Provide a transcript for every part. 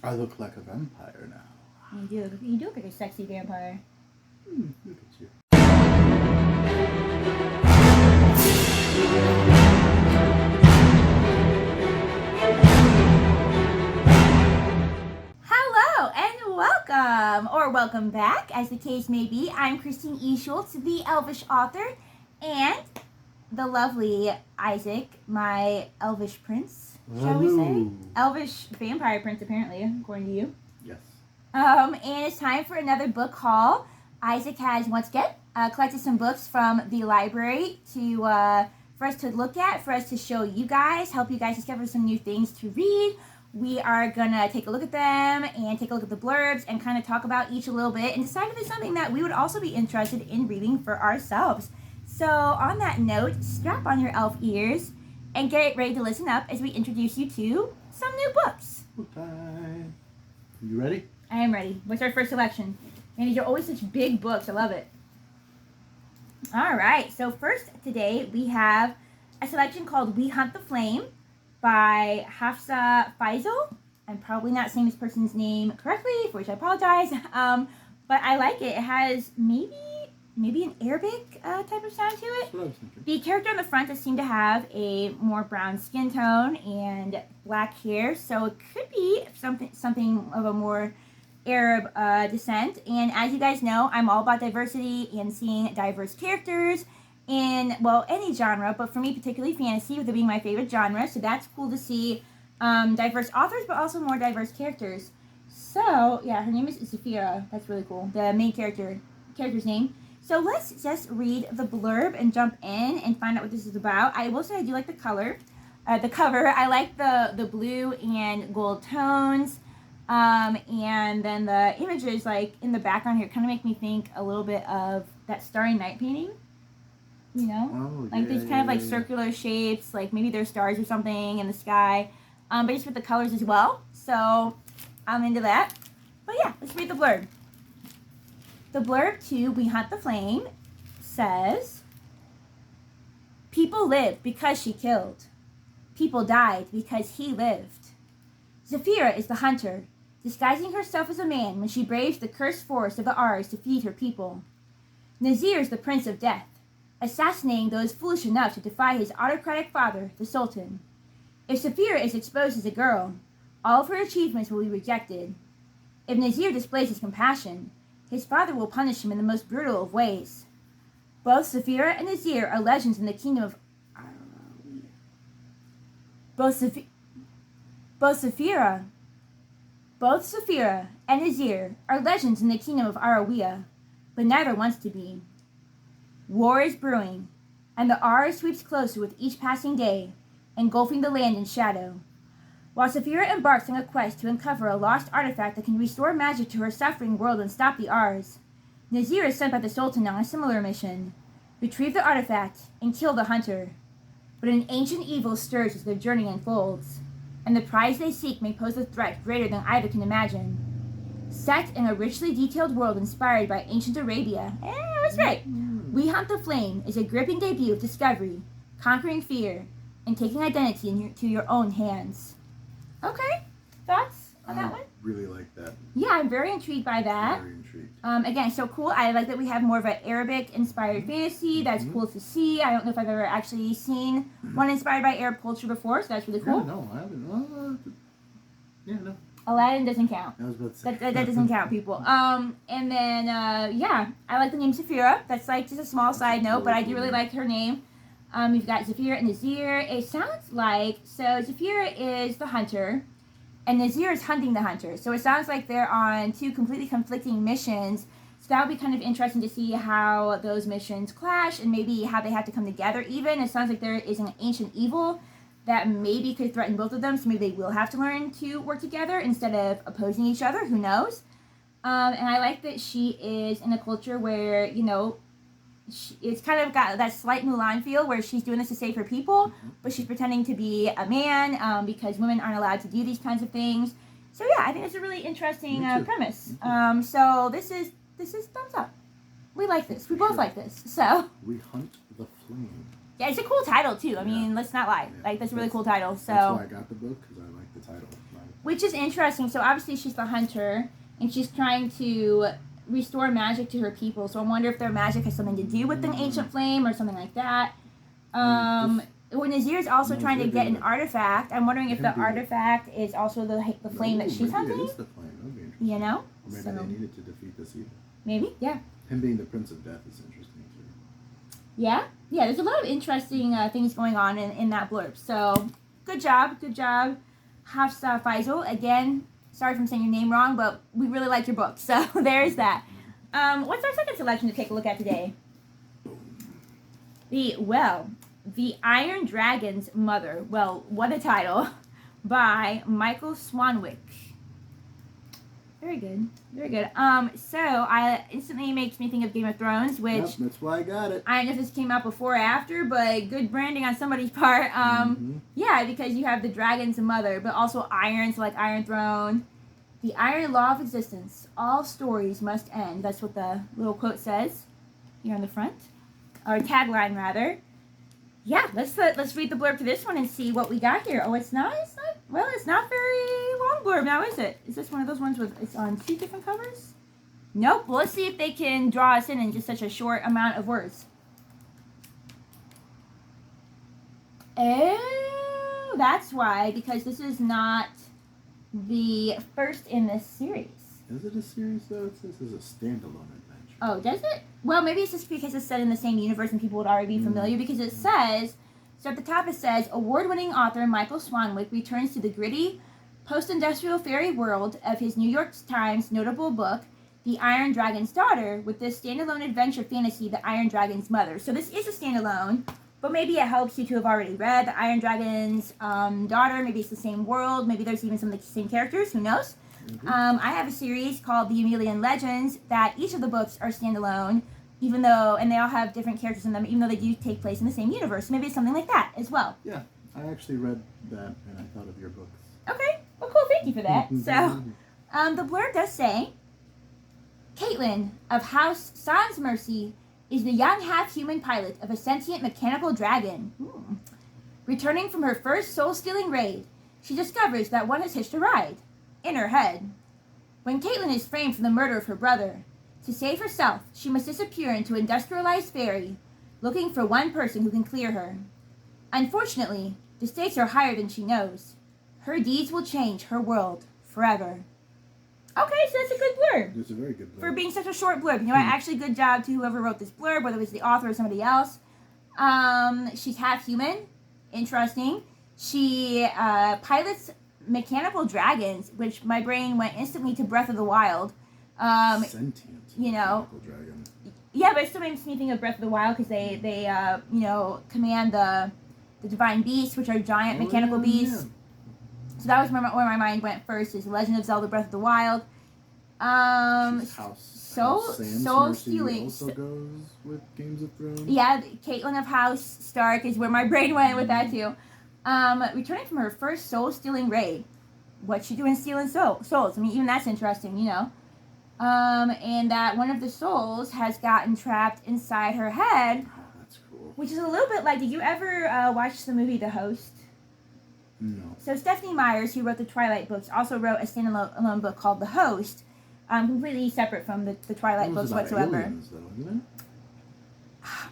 I look like a vampire now. You do look like a sexy vampire. Look at you. Hello and welcome, or welcome back, as the case may be. I'm Christine E. Schultz, the Elvish author, and the lovely Isaac, my Elvish prince, shall we say? Elvish vampire prince, apparently, according to you. Yes. And it's time for another book haul. Isaac has once again collected some books from the library for us to look at, for us to show you guys, help you guys discover some new things to read. We are gonna take a look at them and take a look at the blurbs and kind of talk about each a little bit and decide if it's something that we would also be interested in reading for ourselves. So on that note, strap on your elf ears and get ready to listen up as we introduce you to some new books. Okay. You ready? I am ready. What's our first selection? Man, these are always such big books. I love it. All right. So first today we have a selection called We Hunt the Flame by Hafsa Faisal. I'm probably not saying this person's name correctly, for which I apologize. But I like it. It has maybe an Arabic type of sound to it. That's what I was thinking. The character on the front does seem to have a more brown skin tone and black hair, so it could be something of a more Arab descent. And as you guys know, I'm all about diversity and seeing diverse characters in, well, any genre, but for me particularly fantasy, with it being my favorite genre. So that's cool to see diverse authors, but also more diverse characters. So yeah, her name is Zafira. That's really cool. The main character's name. So let's just read the blurb and jump in and find out what this is about. I will say I do like the cover. I like the blue and gold tones. And then the images, like, in the background here kind of make me think a little bit of that Starry Night painting. You know? Oh, like, these kind of, like, circular shapes, like, maybe they're stars or something in the sky. But just with the colors as well. So, I'm into that. But yeah, let's read the blurb. The blurb to We Hunt the Flame says, people lived because she killed. People died because he lived. Zafira is the hunter, disguising herself as a man when she braves the cursed forest of the Ars to feed her people. Nazir is the prince of death, assassinating those foolish enough to defy his autocratic father, the Sultan. If Zafira is exposed as a girl, all of her achievements will be rejected. If Nazir displays his compassion, his father will punish him in the most brutal of ways. Both Zafira and Nazir are legends in the kingdom of Both Zafira and Nazir are legends in the kingdom of Arawiya, but neither wants to be. War is brewing, and the Ar sweeps closer with each passing day, engulfing the land in shadow. While Zafira embarks on a quest to uncover a lost artifact that can restore magic to her suffering world and stop the Ars, Nazir is sent by the Sultan on a similar mission: retrieve the artifact and kill the hunter. But an ancient evil stirs as their journey unfolds, and the prize they seek may pose a threat greater than either can imagine. Set in a richly detailed world inspired by ancient Arabia, that's right, We Hunt the Flame is a gripping debut of discovery, conquering fear, and taking identity into your own hands. Okay, thoughts on that one? Really like that. Yeah, I'm very intrigued by that. Very intrigued. Again, so cool. I like that we have more of an Arabic-inspired fantasy. That's cool to see. I don't know if I've ever actually seen one inspired by Arab culture before, so that's really cool. Yeah, no, I haven't. No. Aladdin doesn't count. I was about to say. That doesn't count, people. And then, yeah, I like the name Zafira. That's like just a small side note, but I do really like her name. You've got Zafira and Nazir. It sounds like, so Zafira is the hunter, and Nazir is hunting the hunter. So it sounds like they're on two completely conflicting missions. So that would be kind of interesting to see how those missions clash and maybe how they have to come together even. It sounds like there is an ancient evil that maybe could threaten both of them. So maybe they will have to learn to work together instead of opposing each other. Who knows? And I like that she is in a culture where, you know, it's kind of got that slight Mulan feel where she's doing this to save her people, but she's pretending to be a man because women aren't allowed to do these kinds of things. So yeah, I think it's a really interesting premise. So this is thumbs up. We like this. We both like this. So We Hunt the Flame. yeah, it's a cool title too. I mean, let's not lie. Like that's a really cool title. So that's why I got the book, because I like the title. which is interesting. So obviously she's the hunter, and she's trying to restore magic to her people. So I wonder if their magic has something to do with an ancient flame or something like that. When Nazir's also trying to get an artifact, I'm wondering if the artifact is also the flame that she's hunting. It is the flame. That would be interesting. You know? Or maybe they needed to defeat this evil. Maybe, yeah. Him being the Prince of Death is interesting too. Yeah? Yeah, there's a lot of interesting things going on in that blurb. So, good job. Hafsa Faisal. Again, sorry if I'm saying your name wrong, but we really like your book. So, there's that. What's our second selection to take a look at today? The Iron Dragon's Mother. Well, what a title. By Michael Swanwick. Very good. So I instantly makes me think of Game of Thrones, which... Yep, that's why I got it. I don't know if this came out before or after, but good branding on somebody's part. Yeah, because you have the dragon's mother, but also iron, so like Iron Throne. The iron law of existence. All stories must end. That's what the little quote says here on the front. Or tagline, rather. Yeah, let's read the blurb to this one and see what we got here. Oh, it's not very long blurb now, is it? Is this one of those ones with it's on 2 different covers? Nope. Well, let's see if they can draw us in just such a short amount of words. Oh, that's why, because this is not the first in this series. Is it a series though? It says this is a standalone adventure. Oh, does it? Well, maybe it's just because it's set in the same universe and people would already be familiar, because it says, so at the top it says, award-winning author Michael Swanwick returns to the gritty, post-industrial fairy world of his New York Times notable book, The Iron Dragon's Daughter, with this standalone adventure fantasy, The Iron Dragon's Mother. So this is a standalone, but maybe it helps you to have already read The Iron Dragon's Daughter. Maybe it's the same world. Maybe there's even some of the same characters. Who knows? I have a series called The Emelian Legends that each of the books are standalone, and they all have different characters in them, even though they do take place in the same universe. Maybe it's something like that as well. Yeah, I actually read that and I thought of your books. Okay, well, cool. Thank you for that. So, the blurb does say, Caitlin of House Sans Mercy is the young half-human pilot of a sentient mechanical dragon. Returning from her first soul-stealing raid, she discovers that one has hitched a ride. In her head. When Caitlin is framed for the murder of her brother, to save herself, she must disappear into industrialized fairy, looking for one person who can clear her. Unfortunately, the stakes are higher than she knows. Her deeds will change her world forever. Okay, so that's a good blurb. It's a very good blurb. For being such a short blurb. You know, actually good job to whoever wrote this blurb, whether it was the author or somebody else. She's half human. Interesting. She pilots mechanical dragons, which my brain went instantly to Breath of the Wild. Sentient. You know. Mechanical dragon. Yeah, but it still makes me think of Breath of the Wild because they command the divine beasts, which are giant mechanical beasts. Yeah. So that was where my mind went first. Is Legend of Zelda: Breath of the Wild. House stealing also goes with Games of Thrones. Yeah, Caitlin of House Stark is where my brain went with that too. Returning from her first soul-stealing raid. What's she doing stealing souls? I mean, even that's interesting, you know. And that one of the souls has gotten trapped inside her head. Oh, that's cool. Which is a little bit like, did you ever watch the movie The Host? No. So Stephanie Myers, who wrote the Twilight books, also wrote a standalone book called The Host, completely separate from the Twilight books whatsoever. Aliens, though, isn't it?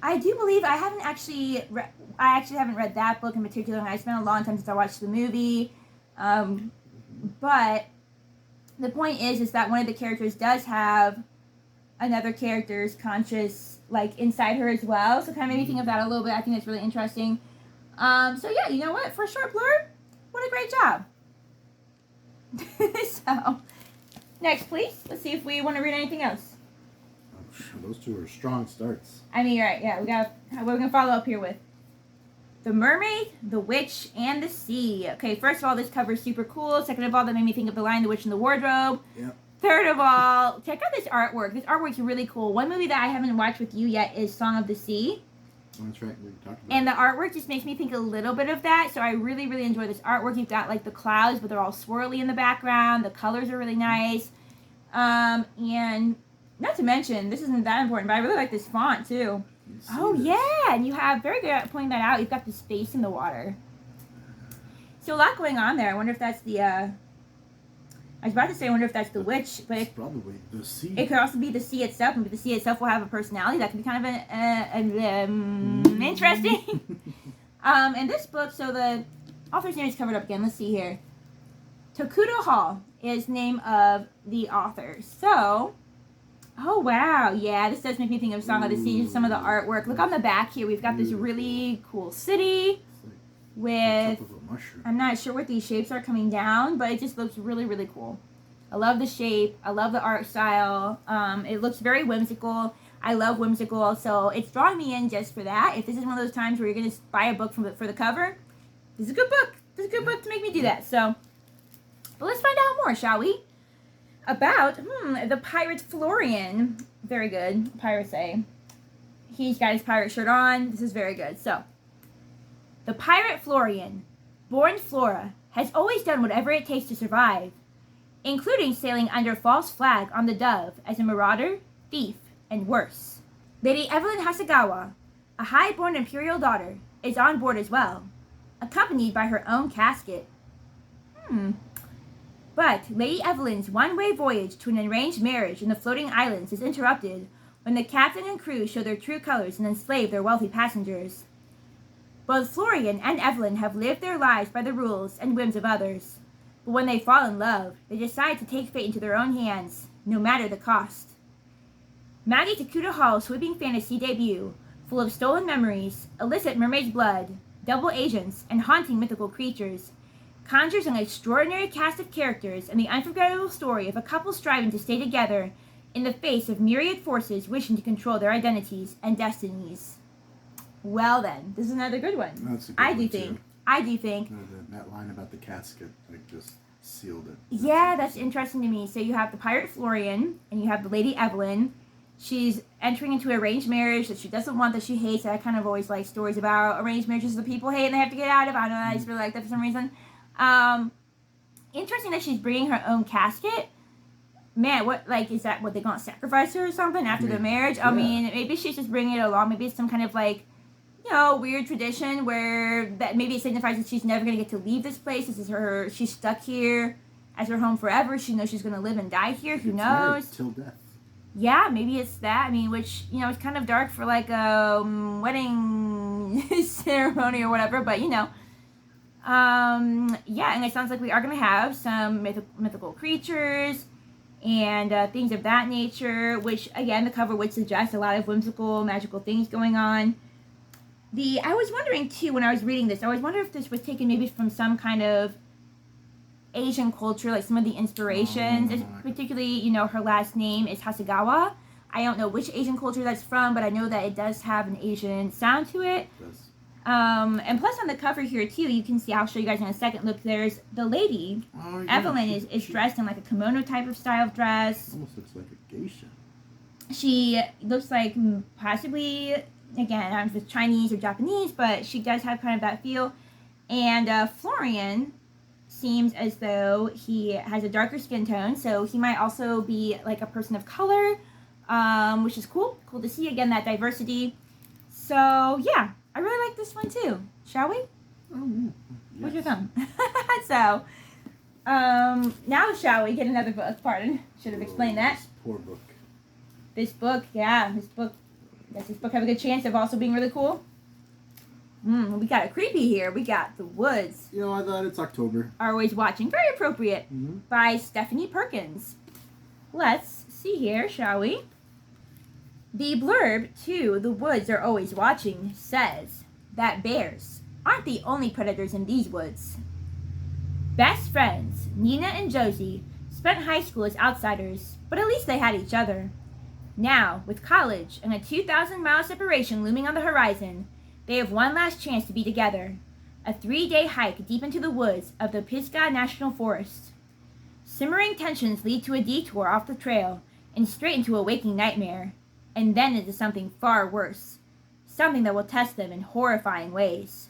I do believe I actually haven't read that book in particular, and it's been a long time since I watched the movie. But the point is that one of the characters does have another character's conscious, like, inside her as well. So kind of made me think of that a little bit. I think it's really interesting. So yeah, you know what? For a short blurb, what a great job. So, next, please. Let's see if we want to read anything else. Those two are strong starts. I mean, you're right. Yeah, we're gonna follow up here with The Mermaid, The Witch, and the Sea. Okay, first of all, this cover is super cool. Second of all, that made me think of The Lion, the Witch, and the Wardrobe. Yep. Third of all, check out this artwork. This artwork's really cool. One movie that I haven't watched with you yet is Song of the Sea. Oh, that's right. We talked about And the artwork just makes me think a little bit of that. So I really, really enjoy this artwork. You've got like the clouds, but they're all swirly in the background. The colors are really nice. And not to mention, this isn't that important, but I really like this font too. Oh this. yeah, and you have, very good at pointing that out, you've got the space in the water. So a lot going on there. I wonder if that's the I was about to say, I wonder if that's the witch, but It's probably the sea. it could also be the sea itself. Maybe the sea itself will have a personality. That could be kind of interesting. In this book, so the author's name is covered up again. Let's see here. Tokudo Hall is name of the author. So, oh wow, yeah, this does make me think of Song of the Sea. Some of the artwork. Look on the back here. We've got this really cool city with. Top of a mushroom. I'm not sure what these shapes are coming down, but it just looks really, really cool. I love the shape. I love the art style. It looks very whimsical. I love whimsical, so it's drawing me in just for that. If this is one of those times where you're going to buy a book for the cover, this is a good book. This is a good book to make me do that. So, but let's find out more, shall we? About the pirate Florian. Very good, pirates say. He's got his pirate shirt on. This is very good. So, the pirate Florian, born Flora, has always done whatever it takes to survive, including sailing under false flag on the Dove as a marauder, thief, and worse. Lady Evelyn Hasegawa, a high-born imperial daughter, is on board as well, accompanied by her own casket. But Lady Evelyn's one-way voyage to an arranged marriage in the floating islands is interrupted when the captain and crew show their true colors and enslave their wealthy passengers. Both Florian and Evelyn have lived their lives by the rules and whims of others, but when they fall in love, they decide to take fate into their own hands, no matter the cost. Maggie Tokudo Hall's sweeping fantasy debut, full of stolen memories, illicit mermaid's blood, double agents, and haunting mythical creatures, conjures an extraordinary cast of characters and the unforgettable story of a couple striving to stay together in the face of myriad forces wishing to control their identities and destinies. Well then, this is another good one. That's a good I one, do too. think. I do think. That line about the casket, like, just sealed it. Yeah, that's interesting to me. So you have the pirate Florian, and you have the Lady Evelyn. She's entering into arranged marriage that she doesn't want, that she hates. I kind of always like stories about arranged marriages that people hate and they have to get out of. I don't know, I just really like that for some reason. Interesting that she's bringing her own casket. Man, what, like, is that what they're going to sacrifice her or something after the marriage? I mean, maybe she's just bringing it along. Maybe it's some kind of, like, you know, weird tradition where that maybe it signifies that she's never going to get to leave this place. This is her, she's stuck here as her home forever. She knows she's going to live and die here. Who knows? Till death. Yeah, maybe it's that. I mean, which, you know, it's kind of dark for like a wedding ceremony or whatever, but you know. Yeah, and it sounds like we are going to have some mythical creatures and things of that nature, which, again, the cover would suggest a lot of whimsical, magical things going on. I was wondering, too, when I was reading this, I was wondering if this was taken maybe from some kind of Asian culture, like some of the inspirations, particularly, you know, her last name is Hasegawa. I don't know which Asian culture that's from, but I know that it does have an Asian sound to it. It does. And plus on the cover here, too, you can see, I'll show you guys in a second, look, there's the lady. Oh, yeah, Evelyn is dressed in like a kimono type of style of dress. Almost looks like a geisha. She looks like possibly, again, I don't know if it's Chinese or Japanese, but she does have kind of that feel. And Florian seems as though he has a darker skin tone, so he might also be like a person of color, which is cool. Cool to see, again, that diversity. So, yeah, I really like this one, too. Shall we? Oh, yeah. Where's your thumb? So, now shall we get another book? Pardon. Should have explained that. This poor book. This book, yeah, does this book have a good chance of also being really cool? We got a creepy here. We got The Woods. You know, I thought it's October. Are Always Watching. Very appropriate. By Stephanie Perkins. Let's see here, shall we? The blurb to The Woods Are Always Watching says that bears aren't the only predators in these woods. Best friends, Nina and Josie, spent high school as outsiders, but at least they had each other. Now, with college and a 2,000-mile separation looming on the horizon, they have one last chance to be together. A 3-day hike deep into the woods of the Pisgah National Forest. Simmering tensions lead to a detour off the trail and straight into a waking nightmare, and then into something far worse. Something that will test them in horrifying ways.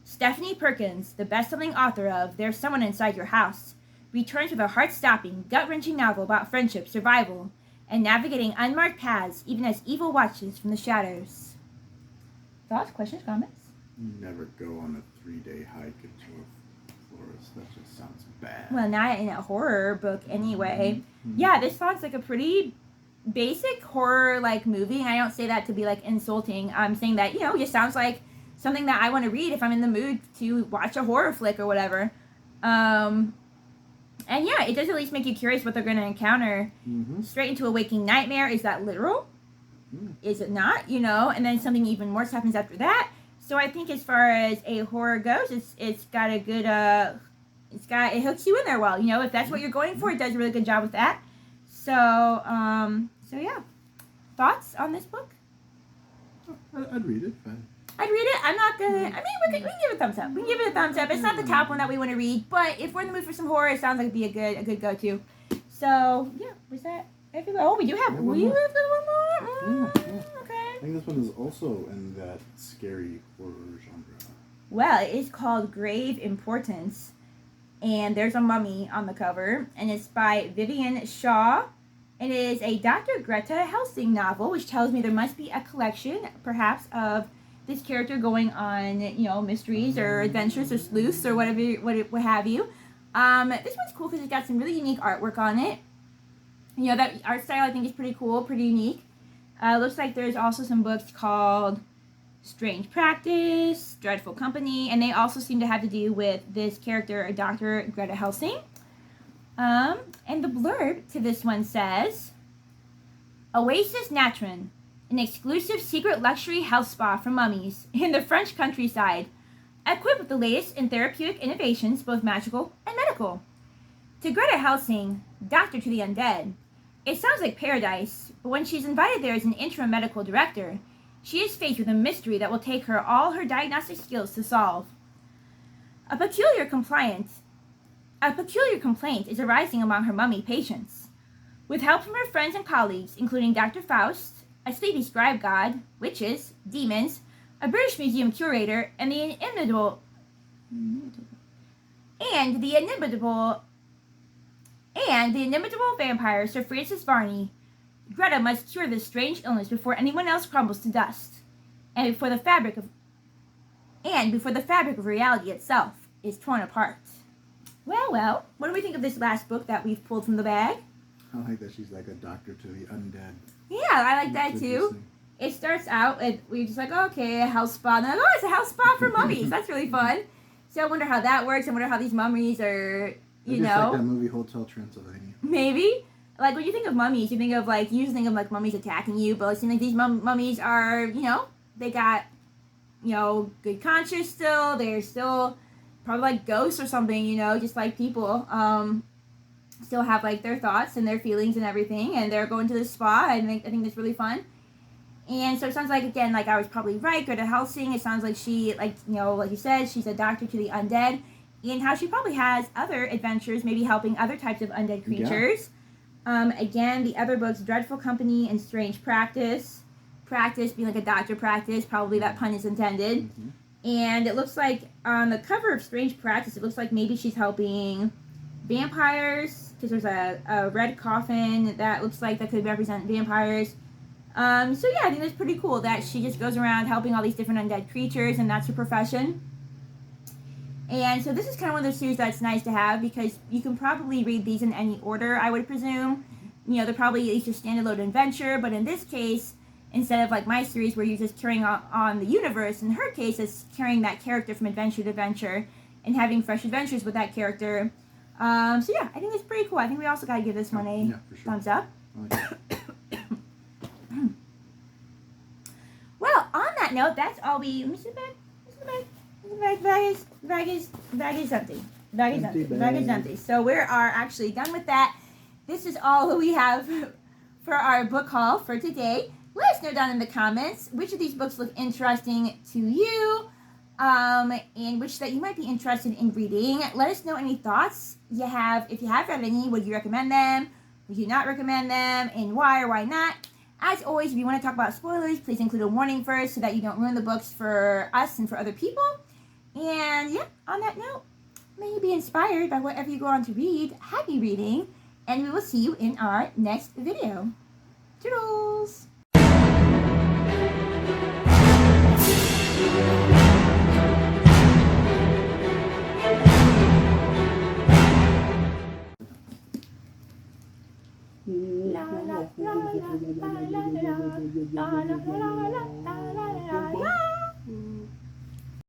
Stephanie Perkins, the best-selling author of There's Someone Inside Your House, returns with a heart-stopping, gut-wrenching novel about friendship, survival, and navigating unmarked paths even as evil watches from the shadows. Thoughts, questions, comments? Never go on a 3-day hike into a forest. That just sounds bad. Well, not in a horror book anyway. Mm-hmm. Yeah, this sounds like a pretty basic horror like movie, and I don't say that to be like insulting. I'm saying that, you know, it sounds like something that I want to read if I'm in the mood to watch a horror flick or whatever. And yeah, it does at least make you curious what they're going to encounter. Mm-hmm. Straight into a waking nightmare. Is that literal? Mm. Is it not? You know, and then something even worse happens after that. So I think as far as a horror goes, it's got a good it hooks you in there well. You know, if that's what you're going for, it does a really good job with that. So yeah. Thoughts on this book? I'd read it. I'd read it. I'm not gonna. I mean, we can give it a thumbs up. We can give it a thumbs up. It's not the top one that we want to read, but if we're in the mood for some horror, it sounds like it'd be a good go-to. So yeah, was that everywhere? Oh, we do have one more. Okay. I think this one is also in that scary horror genre. Well, it is called Grave Importance, and there's a mummy on the cover, and it's by Vivian Shaw. It is a Dr. Greta Helsing novel, which tells me there must be a collection, perhaps, of this character going on, you know, mysteries or adventures or sleuths or whatever, what have you. This one's cool because it's got some really unique artwork on it. You know, that art style I think is pretty cool, pretty unique. Looks like there's also some books called Strange Practice, Dreadful Company, and they also seem to have to do with this character, Dr. Greta Helsing. And the blurb to this one says, Oasis Natron, an exclusive secret luxury health spa for mummies in the French countryside, equipped with the latest in therapeutic innovations, both magical and medical. To Greta Helsing, doctor to the undead, it sounds like paradise, but when she's invited there as an interim medical director, she is faced with a mystery that will take her all her diagnostic skills to solve. A peculiar complaint is arising among her mummy patients. With help from her friends and colleagues, including Dr. Faust, a sleepy scribe god, witches, demons, a British Museum curator, and the inimitable vampire Sir Francis Varney, Greta must cure this strange illness before anyone else crumbles to dust, and before the fabric of reality itself is torn apart. Well, what do we think of this last book that we've pulled from the bag? I like that she's like a doctor to the undead. Yeah, I like that too. It starts out with, we're just like, okay, a health spa. And they're like, oh, it's a health spa for mummies. That's really fun. So I wonder how that works. I wonder how these mummies are, you know. Like that movie Hotel Transylvania. Maybe. Like, when you think of mummies, you think of, like, you usually think of, like, mummies attacking you. But it seems like these mummies are, you know, they got, you know, good conscience still. They're still probably like ghosts or something, you know, just like people. Still have like their thoughts and their feelings and everything, and they're going to the spa. I think that's really fun. And so it sounds like, again, like I was probably right, Greta Helsing, it sounds like she, like, you know, like you said, she's a doctor to the undead, and how she probably has other adventures, maybe helping other types of undead creatures. Yeah. Again, the other books, Dreadful Company and Strange Practice. Practice being like a doctor practice, probably that pun is intended. Mm-hmm. And it looks like on the cover of Strange Practice, it looks like maybe she's helping vampires, because there's a red coffin that looks like that could represent vampires. So yeah, I think that's pretty cool that she just goes around helping all these different undead creatures, and that's her profession. And so this is kind of one of those series that's nice to have, because you can probably read these in any order, I would presume. You know, they're probably each a standalone adventure, but in this case, instead of like my series where you're just carrying on the universe, in her case, it's carrying that character from adventure to adventure and having fresh adventures with that character. So yeah, I think it's pretty cool. I think we also gotta give this one a thumbs up. Well, on that note, that's all we. Let me see the bag. The bag is empty. The bag is empty. So we are actually done with that. This is all we have for our book haul for today. Let us know down in the comments which of these books look interesting to you. And which that you might be interested in reading. Let us know any thoughts you have. If you have read any, would you recommend them? Would you not recommend them? And why or why not? As always, if you want to talk about spoilers, please include a warning first so that you don't ruin the books for us and for other people. And yeah, on that note, may you be inspired by whatever you go on to read. Happy reading, and we will see you in our next video. Toodles! La la la la la la la la la la la la la la la.